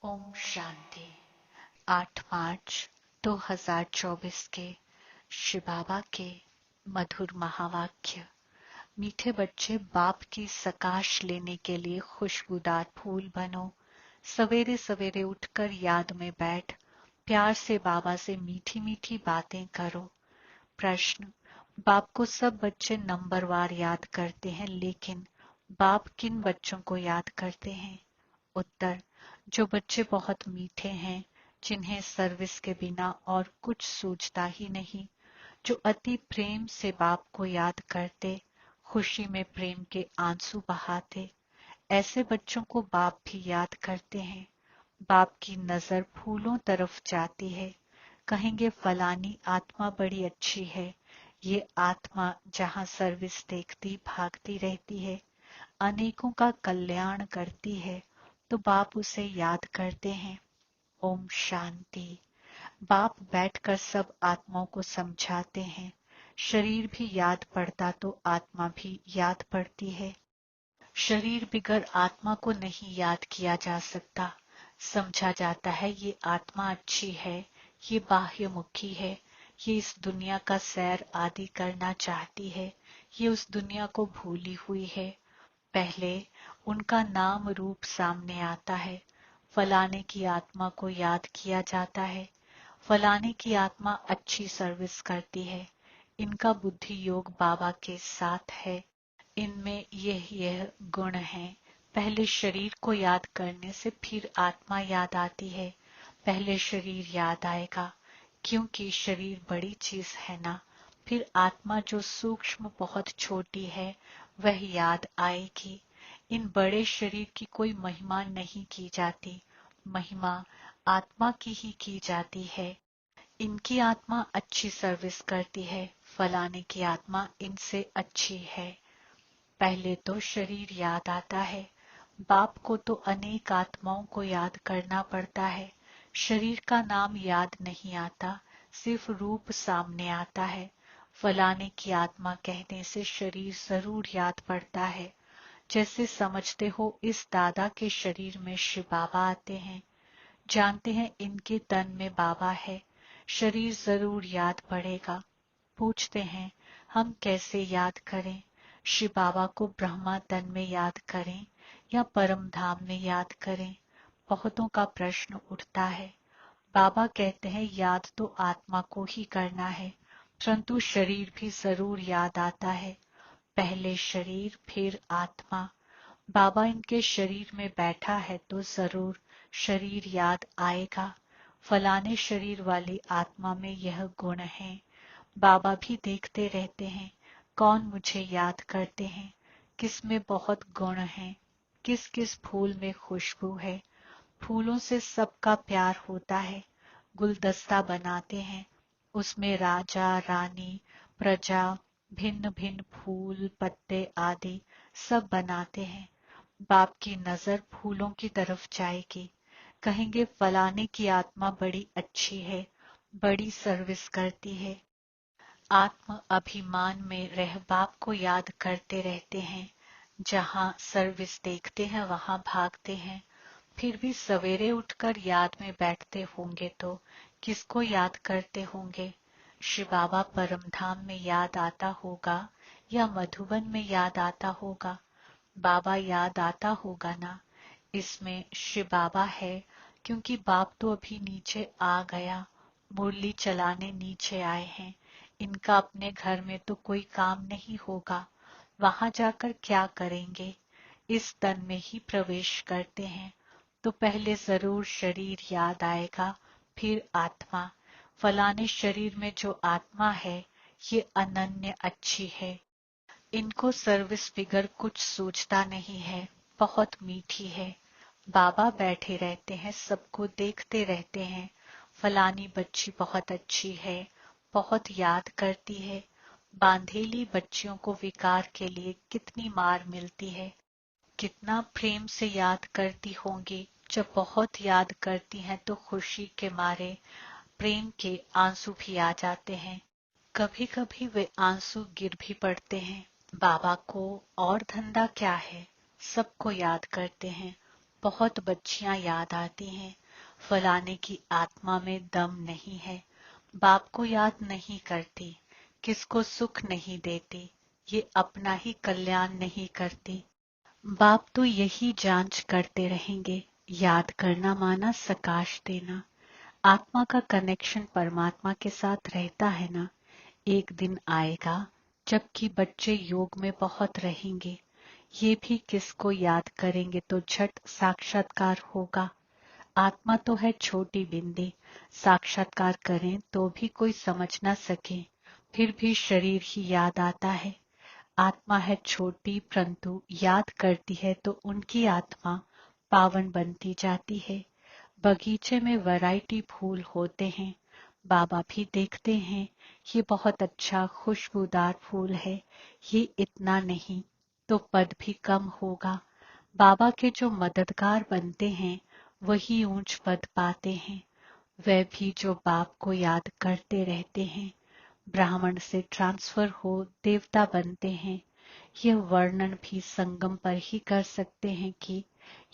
ओम शांति। 8 मार्च 2024 के श्री बाबा के मधुर महावाक्य। मीठे बच्चे, बाप की सकाश लेने के लिए खुशबूदार फूल बनो। सवेरे सवेरे उठकर याद में बैठ प्यार से बाबा से मीठी मीठी बातें करो। प्रश्न: बाप को सब बच्चे नंबरवार याद करते हैं, लेकिन बाप किन बच्चों को याद करते हैं? उत्तर: जो बच्चे बहुत मीठे हैं, जिन्हें सर्विस के बिना और कुछ सूझता ही नहीं, जो अति प्रेम से बाप को याद करते, खुशी में प्रेम के आंसू बहाते, ऐसे बच्चों को बाप भी याद करते हैं। बाप की नजर फूलों तरफ जाती है, कहेंगे फलानी आत्मा बड़ी अच्छी है। ये आत्मा जहां सर्विस देखती भागती रहती है, अनेकों का कल्याण करती है, तो बाप उसे याद करते हैं। ओम शांति। बाप बैठकर सब आत्माओं को समझाते हैं। शरीर भी याद पड़ता तो आत्मा भी याद पड़ती है। शरीर बिगर आत्मा को नहीं याद किया जा सकता। समझा जाता है ये आत्मा अच्छी है, ये बाह्यमुखी है, ये इस दुनिया का सैर आदि करना चाहती है, ये उस दुनिया को भूली हुई है। पहले उनका नाम रूप सामने आता है। फलाने की आत्मा को याद किया जाता है। फलाने की आत्मा अच्छी सर्विस करती है। इनका बुद्धि योग बाबा के साथ है। इनमें यह गुण है। पहले शरीर को याद करने से फिर आत्मा याद आती है। पहले शरीर याद आएगा, क्योंकि शरीर बड़ी चीज है ना। फिर आत्मा जो सूक्ष्म बहुत छोटी है, वह याद आएगी। इन बड़े शरीर की कोई महिमा नहीं की जाती, महिमा आत्मा की ही की जाती है। इनकी आत्मा अच्छी सर्विस करती है, फलाने की आत्मा इनसे अच्छी है। पहले तो शरीर याद आता है। बाप को तो अनेक आत्माओं को याद करना पड़ता है। शरीर का नाम याद नहीं आता, सिर्फ रूप सामने आता है। फलाने की आत्मा कहने से शरीर जरूर याद पड़ता है। जैसे समझते हो इस दादा के शरीर में शिव बाबा आते हैं, जानते हैं इनके तन में बाबा है, शरीर जरूर याद पड़ेगा। पूछते हैं हम कैसे याद करें? शिव बाबा को ब्रह्मा तन में याद करें या परम धाम में याद करें? बहुतों का प्रश्न उठता है। बाबा कहते हैं याद तो आत्मा को ही करना है, परंतु शरीर भी जरूर याद आता है। पहले शरीर फिर आत्मा। बाबा इनके शरीर में बैठा है तो जरूर शरीर याद आएगा। फलाने शरीर वाली आत्मा में यह गुण है। बाबा भी देखते रहते हैं कौन मुझे याद करते हैं, किस में बहुत गुण है, किस किस फूल में खुशबू है। फूलों से सबका प्यार होता है। गुलदस्ता बनाते हैं, उसमें राजा रानी प्रजा भिन्न भिन्न फूल पत्ते आदि सब बनाते हैं। बाप की नजर फूलों की तरफ जाएगी, कहेंगे फलाने की आत्मा बड़ी अच्छी है, बड़ी सर्विस करती है। आत्म अभिमान में रह बाप को याद करते रहते हैं। जहां सर्विस देखते हैं वहां भागते हैं। फिर भी सवेरे उठकर याद में बैठते होंगे तो किसको याद करते होंगे? शिव बाबा परमधाम में याद आता होगा या मधुबन में याद आता होगा? बाबा याद आता होगा ना। इसमें शिव बाबा है, क्योंकि बाप तो अभी नीचे आ गया, मुरली चलाने नीचे आए हैं। इनका अपने घर में तो कोई काम नहीं होगा, वहां जाकर क्या करेंगे? इस तन में ही प्रवेश करते हैं तो पहले जरूर शरीर याद आएगा, फिर आत्मा। फलाने शरीर में जो आत्मा है ये अनन्य अच्छी है। इनको सर्विस बिगर कुछ सूझता नहीं है, बहुत मीठी है। बाबा बैठे रहते हैं, सबको देखते रहते हैं। फलानी बच्ची बहुत अच्छी है, बहुत याद करती है। बांधेली बच्चियों को विकार के लिए कितनी मार मिलती है, कितना प्रेम से याद करती होंगी। जब बहुत याद करती हैं तो खुशी के मारे प्रेम के आंसू भी आ जाते हैं। कभी कभी वे आंसू गिर भी पड़ते हैं। बाबा को और धंधा क्या है, सबको याद करते हैं। बहुत बच्चियां याद आती हैं। फलाने की आत्मा में दम नहीं है। बाप को याद नहीं करती, किसको सुख नहीं देती, ये अपना ही कल्याण नहीं करती। बाप तो यही जांच करते रहेंगे। याद करना माना सकाश देना। आत्मा का कनेक्शन परमात्मा के साथ रहता है ना। एक दिन आएगा जबकि बच्चे योग में बहुत रहेंगे। ये भी किसको याद करेंगे तो झट साक्षात्कार होगा। आत्मा तो है छोटी बिंदी, साक्षात्कार करें तो भी कोई समझ ना सके, फिर भी शरीर ही याद आता है। आत्मा है छोटी परंतु याद करती है तो उनकी आत्मा पावन बनती जाती है। बगीचे में वैरायटी फूल होते हैं। बाबा भी देखते हैं, ये बहुत अच्छा खुशबूदार फूल है, ये इतना नहीं तो पद भी कम होगा। बाबा के जो मददगार बनते हैं वही ऊंच पद पाते हैं। वह भी जो बाप को याद करते रहते हैं। ब्राह्मण से ट्रांसफर हो देवता बनते हैं। यह वर्णन भी संगम पर ही कर सकते हैं कि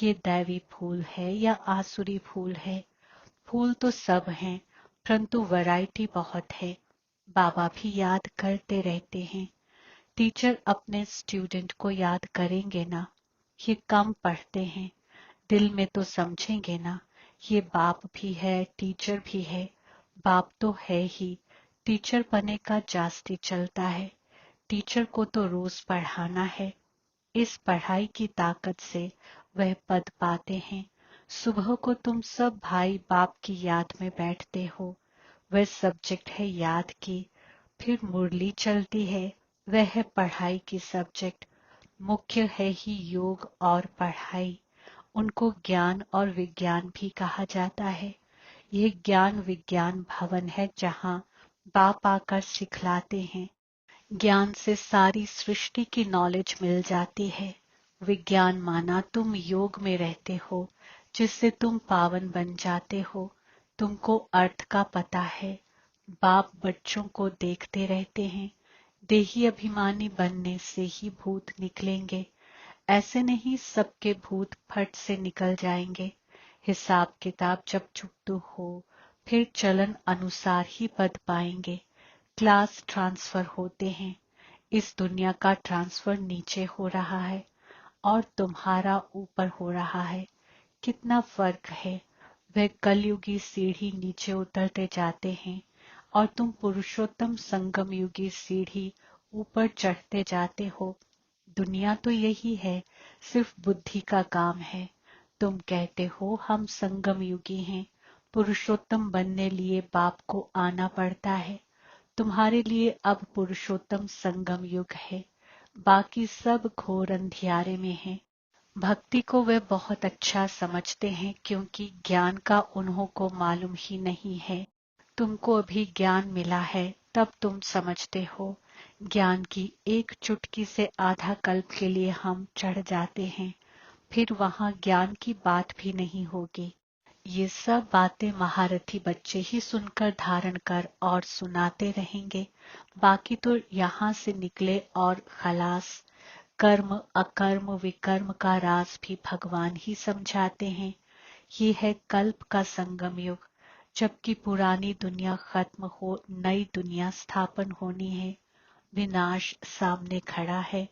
ये दैवी फूल है या आसुरी फूल है। फूल तो सब हैं, परंतु वैरायटी बहुत है। बाबा भी याद करते रहते हैं। टीचर अपने स्टूडेंट को याद करेंगे ना। ये कम पढ़ते हैं, दिल में तो समझेंगे ना। ये बाप भी है, टीचर भी है। बाप तो है ही, टीचर बने का जास्ती चलता है। टीचर को तो रोज पढ़ाना है। इस पढ़ाई की ताकत से वह पद पाते हैं। सुबह को तुम सब भाई बाप की याद में बैठते हो। वह सब्जेक्ट है याद की। फिर मुरली चलती है, वह है पढ़ाई की सब्जेक्ट। मुख्य है ही योग और पढ़ाई। उनको ज्ञान और विज्ञान भी कहा जाता है। यह ज्ञान विज्ञान भवन है जहाँ बाप आकर सिखलाते हैं। ज्ञान से सारी सृष्टि की नॉलेज मिल जाती है। विज्ञान माना तुम योग में रहते हो, जिससे तुम पावन बन जाते हो। तुमको अर्थ का पता है। बाप बच्चों को देखते रहते हैं। देही अभिमानी बनने से ही भूत निकलेंगे। ऐसे नहीं सबके भूत फट से निकल जाएंगे। हिसाब किताब जब चुकतू हो, फिर चलन अनुसार ही पद पाएंगे। क्लास ट्रांसफर होते हैं। इस दुनिया का ट्रांसफर नीचे हो रहा है और तुम्हारा ऊपर हो रहा है। कितना फर्क है। वह कलयुगी सीढ़ी नीचे उतरते जाते हैं और तुम पुरुषोत्तम संगम युगी सीढ़ी ऊपर चढ़ते जाते हो। दुनिया तो यही है, सिर्फ बुद्धि का काम है। तुम कहते हो हम संगम युगी हैं। पुरुषोत्तम बनने लिए बाप को आना पड़ता है। तुम्हारे लिए अब पुरुषोत्तम संगम युग है। बाकी सब घोर अंधियारे में है। भक्ति को वे बहुत अच्छा समझते हैं क्योंकि ज्ञान का उन्हों को मालूम ही नहीं है। तुमको अभी ज्ञान मिला है तब तुम समझते हो। ज्ञान की एक चुटकी से आधा कल्प के लिए हम चढ़ जाते हैं, फिर वहां ज्ञान की बात भी नहीं होगी। ये सब बातें महारथी बच्चे ही सुनकर धारण कर और सुनाते रहेंगे। बाकी तो यहाँ से निकले और खलास। कर्म अकर्म विकर्म का राज भी भगवान ही समझाते हैं। ये है कल्प का संगम युग। जबकि पुरानी दुनिया खत्म हो नई दुनिया स्थापन होनी है। विनाश सामने खड़ा है।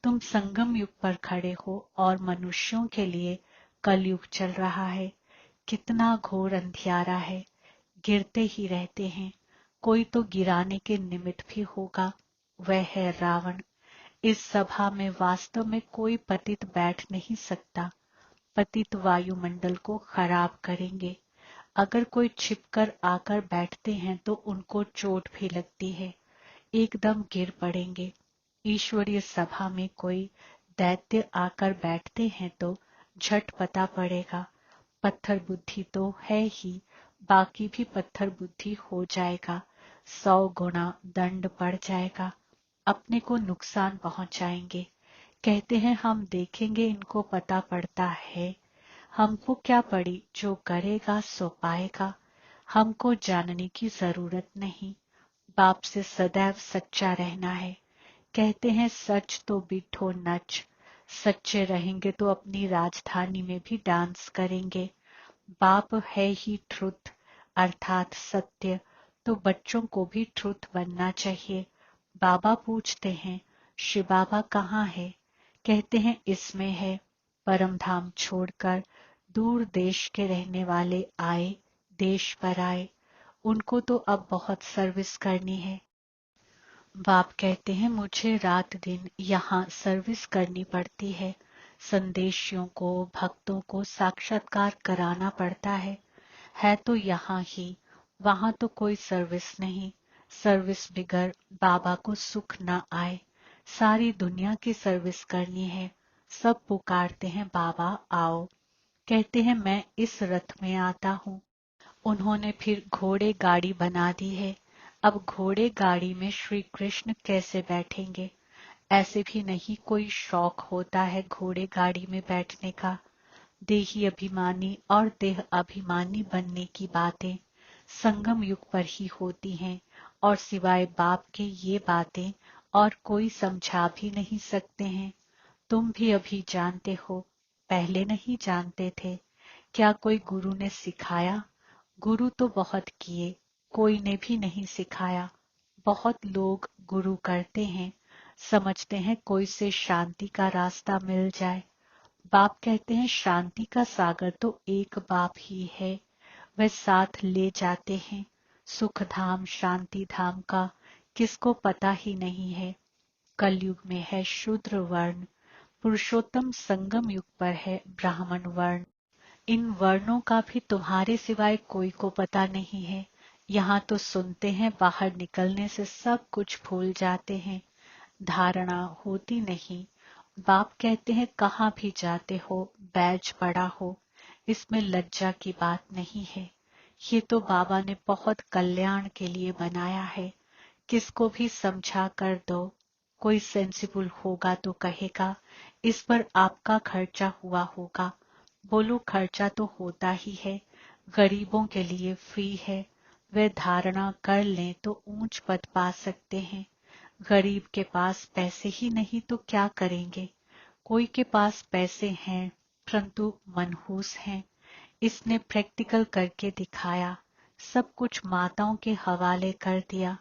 तुम संगम युग पर खड़े हो और मनुष्यों के लिए कलयुग चल रहा है। कितना घोर अंधियारा है। गिरते ही रहते हैं। कोई तो गिराने के निमित्त भी होगा। वह है रावण। इस सभा में वास्तव में कोई पतित बैठ नहीं सकता। पतित वायुमंडल को खराब करेंगे। अगर कोई छिपकर आकर बैठते हैं तो उनको चोट भी लगती है, एकदम गिर पड़ेंगे। ईश्वरीय सभा में कोई दैत्य आकर बैठते हैं तो झट पता पड़ेगा। पत्थर बुद्धि तो है ही, बाकी भी पत्थर बुद्धि हो जाएगा। 100 गुना दंड पड़ जाएगा। अपने को नुकसान पहुंचाएंगे। कहते हैं हम देखेंगे, इनको पता पड़ता है। हमको क्या पड़ी, जो करेगा सो पाएगा। हमको जानने की जरूरत नहीं। बाप से सदैव सच्चा रहना है। कहते हैं सच तो बिठो नच। सच्चे रहेंगे तो अपनी राजधानी में भी डांस करेंगे। बाप है ही ट्रुथ अर्थात सत्य, तो बच्चों को भी ट्रुथ बनना चाहिए। बाबा पूछते हैं शिव बाबा कहाँ है? कहते हैं इसमें है। परम धाम छोड़कर दूर देश के रहने वाले आए, देश पर आए, उनको तो अब बहुत सर्विस करनी है। बाप कहते हैं मुझे रात दिन यहाँ सर्विस करनी पड़ती संदेशियों को, भक्तों को साक्षात्कार कराना पड़ता है तो यहाँ ही, वहां तो कोई सर्विस नहीं। सर्विस बिगर बाबा को सुख न आए। सारी दुनिया की सर्विस करनी है। सब पुकारते हैं बाबा आओ। कहते हैं मैं इस रथ में आता हूँ। उन्होंने फिर घोड़े गाड़ी बना दी है। अब घोड़े गाड़ी में श्री कृष्ण कैसे बैठेंगे? ऐसे भी नहीं कोई शौक होता है घोड़े गाड़ी में बैठने का। देही अभिमानी और देह अभिमानी बनने की बातें संगम युग पर ही होती हैं, और सिवाय बाप के ये बातें और कोई समझा भी नहीं सकते हैं। तुम भी अभी जानते हो, पहले नहीं जानते थे। क्या कोई गुरु ने सिखाया? गुरु तो बहुत किए, कोई ने भी नहीं सिखाया। बहुत लोग गुरु करते हैं, समझते हैं कोई से शांति का रास्ता मिल जाए। बाप कहते हैं शांति का सागर तो एक बाप ही है, वह साथ ले जाते हैं। सुख धाम शांति धाम का किसको पता ही नहीं है। कलयुग में है शूद्र वर्ण, पुरुषोत्तम संगम युग पर है ब्राह्मण वर्ण। इन वर्णों का भी तुम्हारे सिवाय कोई को पता नहीं है। यहाँ तो सुनते हैं, बाहर निकलने से सब कुछ भूल जाते हैं। धारणा होती नहीं। बाप कहते हैं कहाँ भी जाते हो, बैज पड़ा हो, इसमें लज्जा की बात नहीं है। ये तो बाबा ने बहुत कल्याण के लिए बनाया है। किसको भी समझा कर दो, कोई सेंसिबल होगा तो कहेगा इस पर आपका खर्चा हुआ होगा। बोलो खर्चा तो होता ही है, गरीबों के लिए फ्री है। वे धारणा कर लें तो ऊंच पद पा सकते हैं। गरीब के पास पैसे ही नहीं तो क्या करेंगे? कोई के पास पैसे हैं परंतु मनहूस हैं। इसने प्रैक्टिकल करके दिखाया, सब कुछ माताओं के हवाले कर दिया।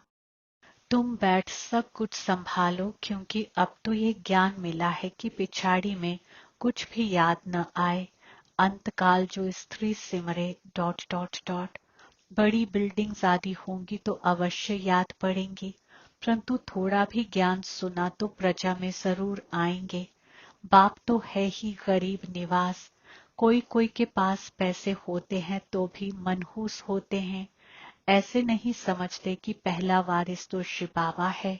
तुम बैठ सब कुछ संभालो, क्योंकि अब तो ये ज्ञान मिला है कि पिछाड़ी में कुछ भी याद न आए। अंतकाल जो स्त्री सिमरे डॉट डॉट डॉट। बड़ी बिल्डिंग्स आदि होंगी तो अवश्य याद पड़ेंगी, परंतु थोड़ा भी ज्ञान सुना तो प्रजा में जरूर आएंगे। बाप तो है ही गरीब निवास। कोई कोई के पास पैसे होते हैं तो भी मनहूस होते हैं। ऐसे नहीं समझते कि पहला वारिस तो शिव बाबा है।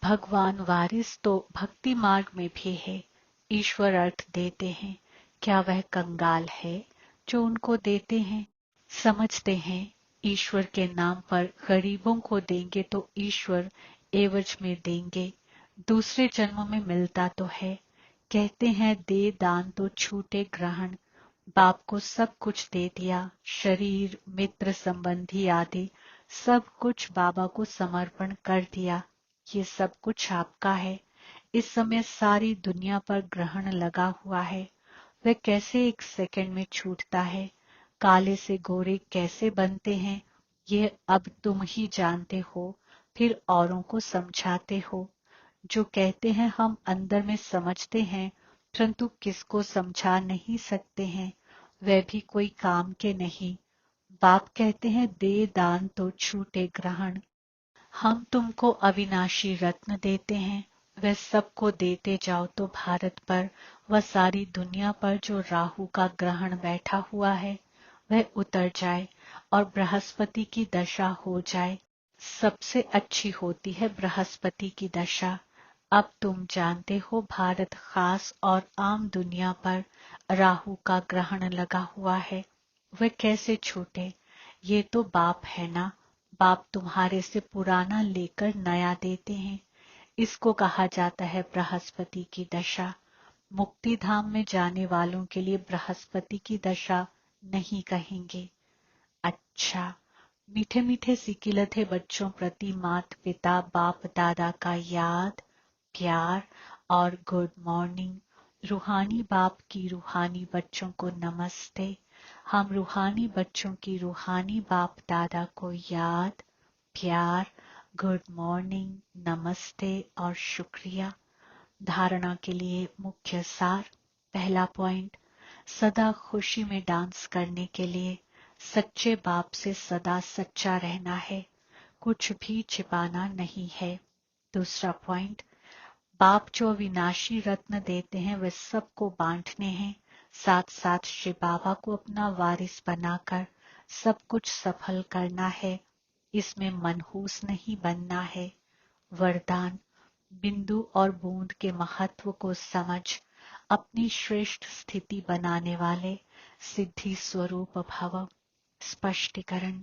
भगवान वारिस तो भक्ति मार्ग में भी है। ईश्वर अर्थ देते हैं, क्या वह कंगाल है जो उनको देते हैं? समझते हैं ईश्वर के नाम पर गरीबों को देंगे तो ईश्वर एवज में देंगे। दूसरे जन्म में मिलता तो है। कहते हैं दे दान तो छूटे ग्रहण। बाप को सब कुछ दे दिया, शरीर मित्र संबंधी आदि सब कुछ बाबा को समर्पण कर दिया। ये सब कुछ आपका है। इस समय सारी दुनिया पर ग्रहण लगा हुआ है। वह कैसे एक सेकंड में छूटता है? काले से गोरे कैसे बनते हैं, ये अब तुम ही जानते हो, फिर औरों को समझाते हो। जो कहते हैं हम अंदर में समझते हैं, परंतु किसको समझा नहीं सकते हैं, वह भी कोई काम के नहीं। बाप कहते हैं दे दान तो छूटे ग्रहण। हम तुमको अविनाशी रत्न देते हैं, वह सबको देते जाओ तो भारत पर व सारी दुनिया पर जो राहु का ग्रहण बैठा हुआ है वह उतर जाए और बृहस्पति की दशा हो जाए। सबसे अच्छी होती है बृहस्पति की दशा। अब तुम जानते हो भारत खास और आम दुनिया पर राहु का ग्रहण लगा हुआ है। वह कैसे छूटे? ये तो बाप है ना। बाप तुम्हारे से पुराना लेकर नया देते हैं। इसको कहा जाता है बृहस्पति की दशा। मुक्ति धाम में जाने वालों के लिए बृहस्पति की दशा नहीं कहेंगे। अच्छा, मीठे मीठे सिकिलते बच्चों प्रति माता पिता बाप दादा का याद, प्यार और गुड मॉर्निंग। रूहानी बाप की रूहानी बच्चों को नमस्ते। हम रूहानी बच्चों की रूहानी बाप दादा को याद, प्यार, गुड मॉर्निंग, नमस्ते और शुक्रिया। धारणा के लिए मुख्य सार। पहला पॉइंट, सदा खुशी में डांस करने के लिए सच्चे बाप से सदा सच्चा रहना है, कुछ भी छिपाना नहीं है। दूसरा पॉइंट, बाप जो अविनाशी रत्न देते हैं वे सबको बांटने हैं, साथ साथ श्री बाबा को अपना वारिस बनाकर सब कुछ सफल करना है, इसमें मनहूस नहीं बनना है। वरदान, बिंदु और बूंद के महत्व को समझ अपनी श्रेष्ठ स्थिति बनाने वाले सिद्धि स्वरूप भव। स्पष्टीकरण,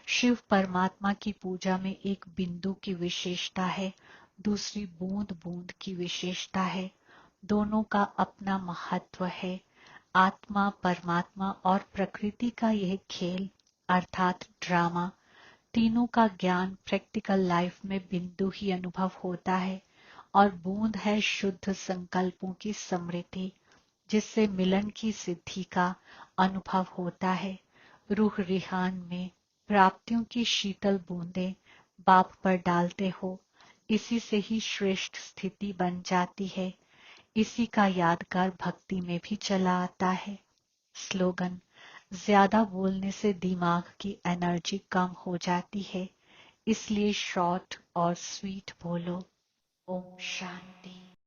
शिव परमात्मा की पूजा में एक बिंदु की विशेषता है, दूसरी बूंद बूंद की विशेषता है। दोनों का अपना महत्व है। आत्मा, परमात्मा और प्रकृति का यह खेल अर्थात ड्रामा, तीनों का ज्ञान प्रैक्टिकल लाइफ में बिंदु ही अनुभव होता है और बूंद है शुद्ध संकल्पों की समृद्धि, जिससे मिलन की सिद्धि का अनुभव होता है। रूह रिहान में प्राप्तियों की शीतल बूंदें बाप पर डालते हो, इसी से ही श्रेष्ठ स्थिति बन जाती है। इसी का यादगार भक्ति में भी चला आता है। स्लोगन, ज्यादा बोलने से दिमाग की एनर्जी कम हो जाती है, इसलिए शॉर्ट और स्वीट बोलो। ओम शांति।